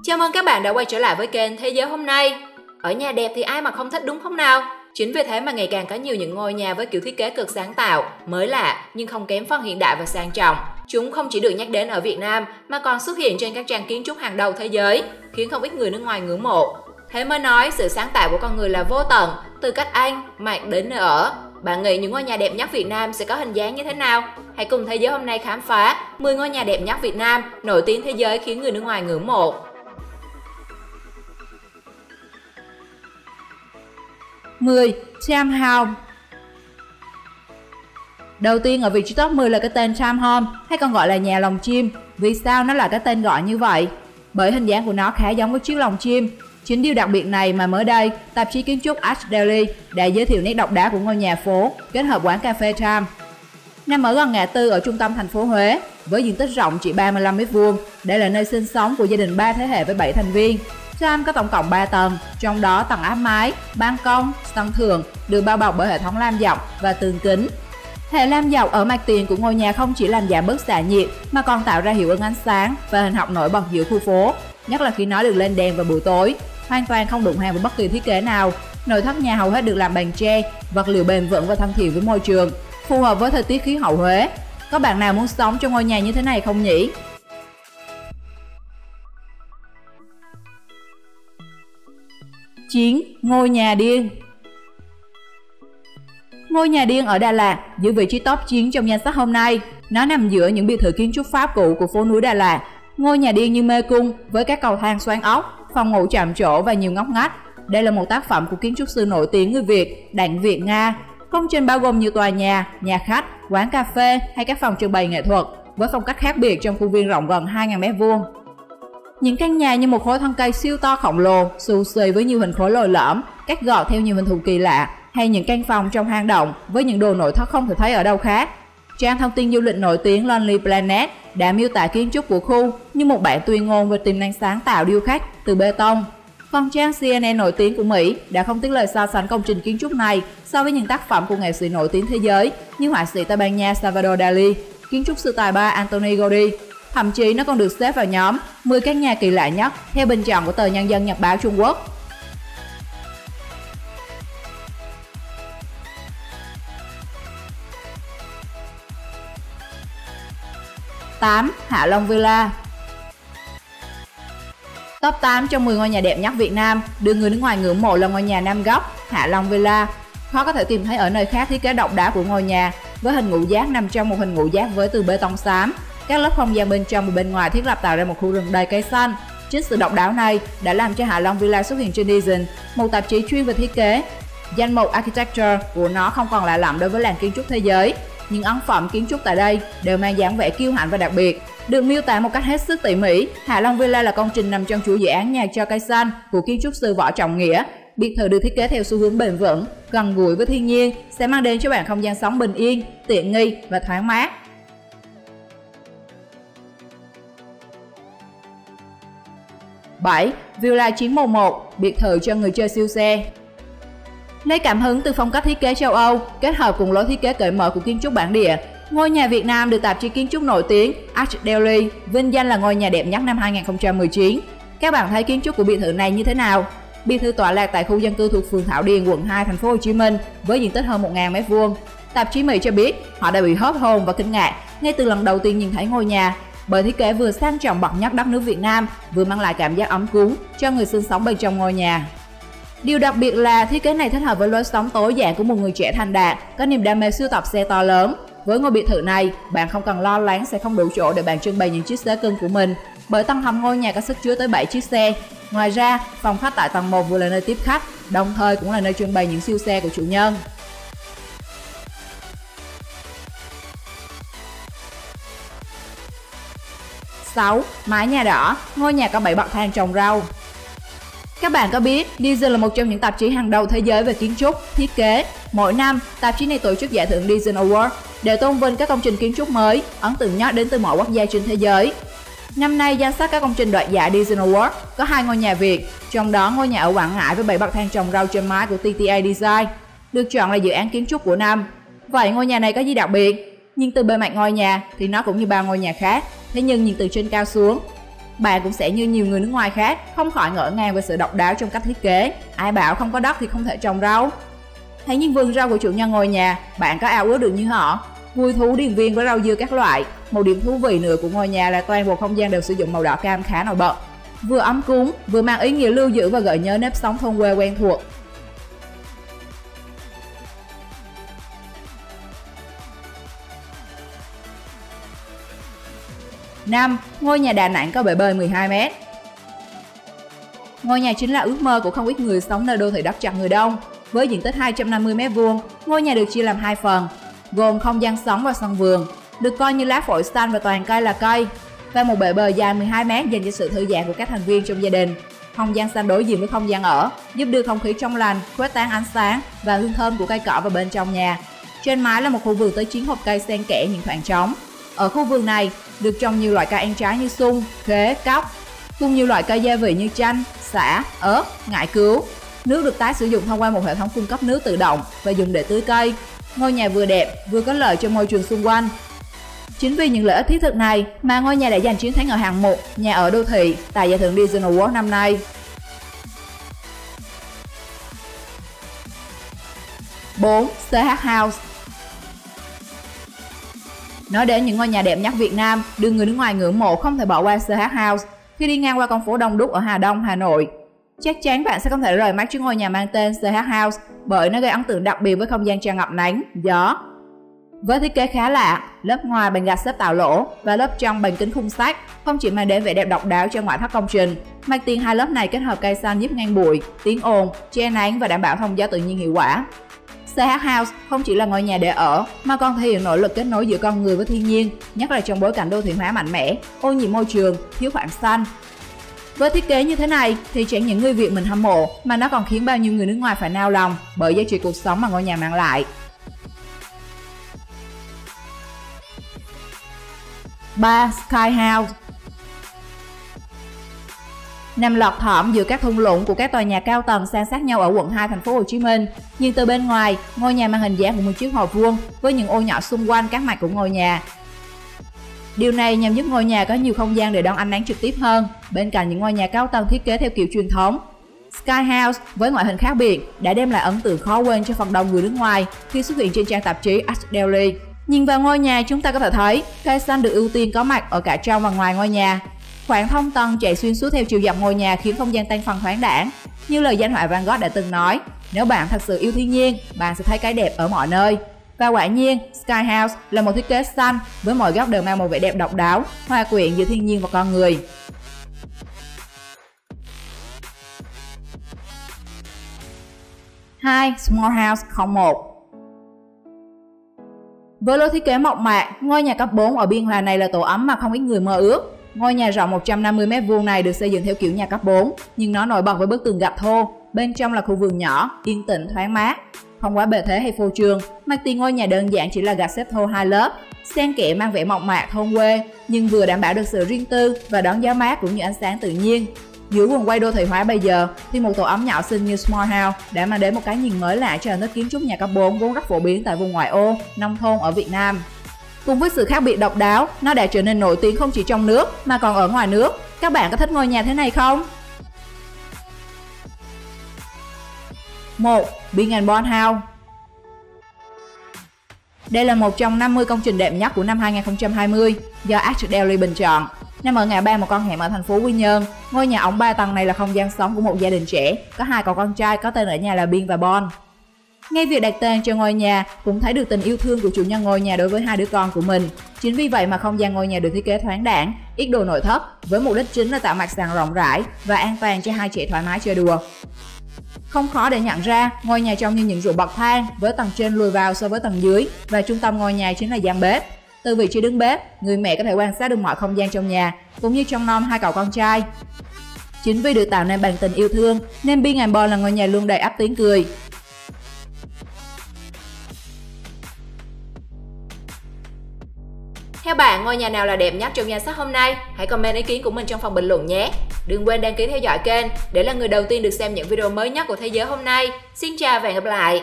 Chào mừng các bạn đã quay trở lại với kênh Thế giới hôm nay. Ở nhà đẹp thì ai mà không thích đúng không nào? Chính vì thế mà ngày càng có nhiều những ngôi nhà với kiểu thiết kế cực sáng tạo, mới lạ nhưng không kém phần hiện đại và sang trọng. Chúng không chỉ được nhắc đến ở Việt Nam mà còn xuất hiện trên các trang kiến trúc hàng đầu thế giới, khiến không ít người nước ngoài ngưỡng mộ. Thế mới nói sự sáng tạo của con người là vô tận, từ cách ăn, mặc đến nơi ở. Bạn nghĩ những ngôi nhà đẹp nhất Việt Nam sẽ có hình dáng như thế nào? Hãy cùng Thế giới hôm nay khám phá 10 ngôi nhà đẹp nhất Việt Nam nổi tiếng thế giới khiến người nước ngoài ngưỡng mộ. 10. Time Home. Đầu tiên ở vị trí top 10 là cái tên Time Home, hay còn gọi là nhà lồng chim. Vì sao nó là cái tên gọi như vậy? Bởi hình dáng của nó khá giống với chiếc lồng chim. Chính điều đặc biệt này mà mới đây, tạp chí kiến trúc Art Daily đã giới thiệu nét độc đáo của ngôi nhà phố kết hợp quán cà phê Time. Nằm ở gần ngã tư ở trung tâm thành phố Huế, với diện tích rộng chỉ 35 m², đây là nơi sinh sống của gia đình 3 thế hệ với 7 thành viên. Time có tổng cộng 3 tầng, trong đó tầng áp mái, ban công, sân thượng được bao bọc bởi hệ thống lam dọc và tường kính. Hệ lam dọc ở mặt tiền của ngôi nhà không chỉ làm giảm bớt xạ nhiệt mà còn tạo ra hiệu ứng ánh sáng và hình học nổi bật giữa khu phố, nhất là khi nó được lên đèn vào buổi tối, hoàn toàn không đụng hàng với bất kỳ thiết kế nào. Nội thất nhà hầu hết được làm bằng tre, vật liệu bền vững và thân thiện với môi trường, phù hợp với thời tiết khí hậu Huế. Có bạn nào muốn sống trong ngôi nhà như thế này không nhỉ? 9. Ngôi nhà điên. Ngôi nhà điên ở Đà Lạt giữ vị trí top 9 trong danh sách hôm nay. Nó nằm giữa những biệt thự kiến trúc Pháp cũ của phố núi Đà Lạt. Ngôi nhà điên như mê cung với các cầu thang xoắn ốc, phòng ngủ chạm trổ và nhiều ngóc ngách. Đây là một tác phẩm của kiến trúc sư nổi tiếng người Việt Đặng Việt Nga. Công trình bao gồm nhiều tòa nhà, nhà khách, quán cà phê hay các phòng trưng bày nghệ thuật với phong cách khác biệt trong khuôn viên rộng gần 2.000 m². Những căn nhà như một khối thân cây siêu to khổng lồ, xù xì với nhiều hình khối lồi lõm, cắt gọt theo nhiều hình thù kỳ lạ, hay những căn phòng trong hang động với những đồ nội thất không thể thấy ở đâu khác. Trang thông tin du lịch nổi tiếng Lonely Planet đã miêu tả kiến trúc của khu như một bản tuyên ngôn về tiềm năng sáng tạo điêu khắc từ bê tông. Còn trang CNN nổi tiếng của Mỹ đã không tiếc lời so sánh công trình kiến trúc này so với những tác phẩm của nghệ sĩ nổi tiếng thế giới như họa sĩ Tây Ban Nha Salvador Dali, kiến trúc sư tài ba Anthony Gaudí. Thậm chí nó còn được xếp vào nhóm 10 căn nhà kỳ lạ nhất theo bình chọn của tờ Nhân dân Nhật báo Trung Quốc. 8. Hạ Long Villa. Top 8 trong 10 ngôi nhà đẹp nhất Việt Nam được người nước ngoài ngưỡng mộ là ngôi nhà 5 góc Hạ Long Villa. Khó có thể tìm thấy ở nơi khác thiết kế độc đáo của ngôi nhà với hình ngũ giác nằm trong một hình ngũ giác với tường bê tông xám. Các lớp không gian bên trong và bên ngoài thiết lập tạo ra một khu rừng đầy cây xanh. Chính sự độc đáo này đã làm cho Hạ Long Villa xuất hiện trên Design, một tạp chí chuyên về thiết kế. Danh mục Architecture của nó không còn lạ lẫm đối với làng kiến trúc thế giới. Những ấn phẩm kiến trúc tại đây đều mang dáng vẻ kiêu hãnh và đặc biệt. Được miêu tả một cách hết sức tỉ mỉ, Hạ Long Villa là công trình nằm trong chuỗi dự án nhà cho cây xanh của kiến trúc sư Võ Trọng Nghĩa. Biệt thự được thiết kế theo xu hướng bền vững, gần gũi với thiên nhiên, sẽ mang đến cho bạn không gian sống bình yên, tiện nghi và thoáng mát. 7. Villa 911, biệt thự cho người chơi siêu xe. Lấy cảm hứng từ phong cách thiết kế châu Âu, kết hợp cùng lối thiết kế cởi mở của kiến trúc bản địa, ngôi nhà Việt Nam được tạp chí kiến trúc nổi tiếng Art Daily vinh danh là ngôi nhà đẹp nhất năm 2019. Các bạn thấy kiến trúc của biệt thự này như thế nào? Biệt thự tọa lạc tại khu dân cư thuộc phường Thảo Điền, quận 2, thành phố Hồ Chí Minh với diện tích hơn 1.000 m². Tạp chí Mỹ cho biết họ đã bị hớp hồn và kinh ngạc ngay từ lần đầu tiên nhìn thấy ngôi nhà, bởi thiết kế vừa sang trọng bậc nhất đất nước Việt Nam, vừa mang lại cảm giác ấm cúng cho người sinh sống bên trong ngôi nhà. Điều đặc biệt là thiết kế này thích hợp với lối sống tối giản của một người trẻ thành đạt, có niềm đam mê sưu tập xe to lớn. Với ngôi biệt thự này, bạn không cần lo lắng sẽ không đủ chỗ để bạn trưng bày những chiếc xe cưng của mình, bởi tầng hầm ngôi nhà có sức chứa tới 7 chiếc xe. Ngoài ra, phòng khách tại tầng 1 vừa là nơi tiếp khách, đồng thời cũng là nơi trưng bày những siêu xe của chủ nhân. Sáu. Mái nhà đỏ, ngôi nhà có 7 bậc thang trồng rau. Các bạn có biết Design là một trong những tạp chí hàng đầu thế giới về kiến trúc, thiết kế. Mỗi năm, tạp chí này tổ chức giải thưởng Design Award để tôn vinh các công trình kiến trúc mới, ấn tượng nhất đến từ mọi quốc gia trên thế giới. Năm nay, danh sách các công trình đoạt giải Design Award có 2 ngôi nhà Việt, trong đó ngôi nhà ở Quảng Ngãi với 7 bậc thang trồng rau trên mái của TTA Design được chọn là dự án kiến trúc của năm. Vậy ngôi nhà này có gì đặc biệt? Nhìn từ bề mặt ngôi nhà thì nó cũng như bao ngôi nhà khác, thế nhưng nhìn từ trên cao xuống, bạn cũng sẽ như nhiều người nước ngoài khác, không khỏi ngỡ ngàng về sự độc đáo trong cách thiết kế. Ai bảo không có đất thì không thể trồng rau. Thấy những vườn rau của chủ nhân ngôi nhà, bạn có ao ước được như họ? Vui thú điền viên với rau dưa các loại. Một điểm thú vị nữa của ngôi nhà là toàn bộ không gian đều sử dụng màu đỏ cam khá nổi bật. Vừa ấm cúng, vừa mang ý nghĩa lưu giữ và gợi nhớ nếp sống thôn quê quen thuộc. 5. Ngôi nhà Đà Nẵng có bể bơi 12m. Ngôi nhà chính là ước mơ của không ít người sống nơi đô thị đất chật người đông. Với diện tích 250m², ngôi nhà được chia làm 2 phần, gồm không gian sống và sân vườn, được coi như lá phổi xanh và toàn cây là cây, và một bể bơi dài 12m dành cho sự thư giãn của các thành viên trong gia đình. Không gian xanh đối diện với không gian ở, giúp đưa không khí trong lành, khuếch tán ánh sáng và hương thơm của cây cỏ vào bên trong nhà. Trên mái là một khu vườn tới 9 hộp cây xen kẽ những khoảng trống. Ở khu vườn này được trồng nhiều loại cây ăn trái như sung, khế, cóc, cùng nhiều loại cây gia vị như chanh, sả, ớt, ngải cứu. Nước được tái sử dụng thông qua một hệ thống cung cấp nước tự động và dùng để tưới cây. Ngôi nhà vừa đẹp, vừa có lợi cho môi trường xung quanh. Chính vì những lợi ích thiết thực này mà ngôi nhà đã giành chiến thắng ở hạng mục nhà ở đô thị tại giải thưởng Design Award năm nay. 4. CH House. Nói đến những ngôi nhà đẹp nhất Việt Nam, được người nước ngoài ngưỡng mộ không thể bỏ qua CH House. Khi đi ngang qua con phố Đông Đúc ở Hà Đông, Hà Nội, chắc chắn bạn sẽ không thể rời mắt trước ngôi nhà mang tên CH House bởi nó gây ấn tượng đặc biệt với không gian tràn ngập nắng, gió. Với thiết kế khá lạ, lớp ngoài bằng gạch xếp tạo lỗ và lớp trong bằng kính khung sắt không chỉ mang đến vẻ đẹp độc đáo cho ngoại thất công trình, mặt tiền hai lớp này kết hợp cây xanh giúp ngăn bụi, tiếng ồn, che nắng và đảm bảo thông gió tự nhiên hiệu quả. CH House không chỉ là ngôi nhà để ở mà còn thể hiện nỗ lực kết nối giữa con người với thiên nhiên, nhất là trong bối cảnh đô thị hóa mạnh mẽ, ô nhiễm môi trường, thiếu khoảng xanh. Với thiết kế như thế này thì chẳng những người Việt mình hâm mộ mà nó còn khiến bao nhiêu người nước ngoài phải nao lòng bởi giá trị cuộc sống mà ngôi nhà mang lại. 3. Sky House. Nằm lọt thỏm giữa các thung lũng của các tòa nhà cao tầng san sát nhau ở quận 2 thành phố Hồ Chí Minh, nhưng từ bên ngoài, ngôi nhà mang hình dáng của một chiếc hộp vuông với những ô nhỏ xung quanh các mặt của ngôi nhà. Điều này nhằm giúp ngôi nhà có nhiều không gian để đón ánh nắng trực tiếp hơn, bên cạnh những ngôi nhà cao tầng thiết kế theo kiểu truyền thống. Sky House với ngoại hình khác biệt đã đem lại ấn tượng khó quên cho phần đông người nước ngoài khi xuất hiện trên trang tạp chí Art Daily. Nhìn vào ngôi nhà, chúng ta có thể thấy cây xanh được ưu tiên có mặt ở cả trong và ngoài ngôi nhà. Khoảng thông tầng chạy xuyên suốt theo chiều dọc ngôi nhà khiến không gian tăng phần thoáng đãng. Như lời danh họa Van Gogh đã từng nói, nếu bạn thật sự yêu thiên nhiên, bạn sẽ thấy cái đẹp ở mọi nơi. Và quả nhiên, Sky House là một thiết kế xanh với mọi góc đều mang một vẻ đẹp độc đáo, hòa quyện giữa thiên nhiên và con người. 2. Small House 01. Với lối thiết kế mộc mạc, ngôi nhà cấp 4 ở Biên Hòa này là tổ ấm mà không ít người mơ ước. Ngôi nhà rộng 150m² này được xây dựng theo kiểu nhà cấp 4, nhưng nó nổi bật với bức tường gạch thô. Bên trong là khu vườn nhỏ, yên tĩnh, thoáng mát, không quá bề thế hay phô trương. Mặt tiền ngôi nhà đơn giản chỉ là gạch xếp thô 2 lớp, xen kẽ mang vẻ mộc mạc thôn quê, nhưng vừa đảm bảo được sự riêng tư và đón gió mát cũng như ánh sáng tự nhiên. Giữa quần quay đô thị hóa bây giờ thì một tổ ấm nhỏ xinh như Small House đã mang đến một cái nhìn mới lạ cho hình thức kiến trúc nhà cấp 4 vốn rất phổ biến tại vùng ngoại ô, nông thôn ở Việt Nam. Cùng với sự khác biệt độc đáo, nó đã trở nên nổi tiếng không chỉ trong nước mà còn ở ngoài nước. Các bạn có thích ngôi nhà thế này không? 1. Bing & Bond House. Đây là một trong 50 công trình đẹp nhất của năm 2020 do Art Daily bình chọn. Nằm ở ngã ba một con hẻm ở thành phố Quy Nhơn, ngôi nhà ống 3 tầng này là không gian sống của một gia đình trẻ, có 2 cậu con trai có tên ở nhà là Bing và Bond. Ngay việc đặt tên cho ngôi nhà cũng thấy được tình yêu thương của chủ nhân ngôi nhà đối với 2 đứa con của mình. Chính vì vậy mà không gian ngôi nhà được thiết kế thoáng đãng, ít đồ nội thất, với mục đích chính là tạo mặt sàn rộng rãi và an toàn cho hai trẻ thoải mái chơi đùa. Không khó để nhận ra, ngôi nhà trông như những ruộng bậc thang với tầng trên lùi vào so với tầng dưới và trung tâm ngôi nhà chính là gian bếp. Từ vị trí đứng bếp, người mẹ có thể quan sát được mọi không gian trong nhà, cũng như trông nom 2 cậu con trai. Chính vì được tạo nên bằng tình yêu thương nên Bing & Bond là ngôi nhà luôn đầy ắp tiếng cười. Theo bạn, ngôi nhà nào là đẹp nhất trong danh sách hôm nay? Hãy comment ý kiến của mình trong phần bình luận nhé! Đừng quên đăng ký theo dõi kênh để là người đầu tiên được xem những video mới nhất của Thế giới hôm nay. Xin chào và hẹn gặp lại!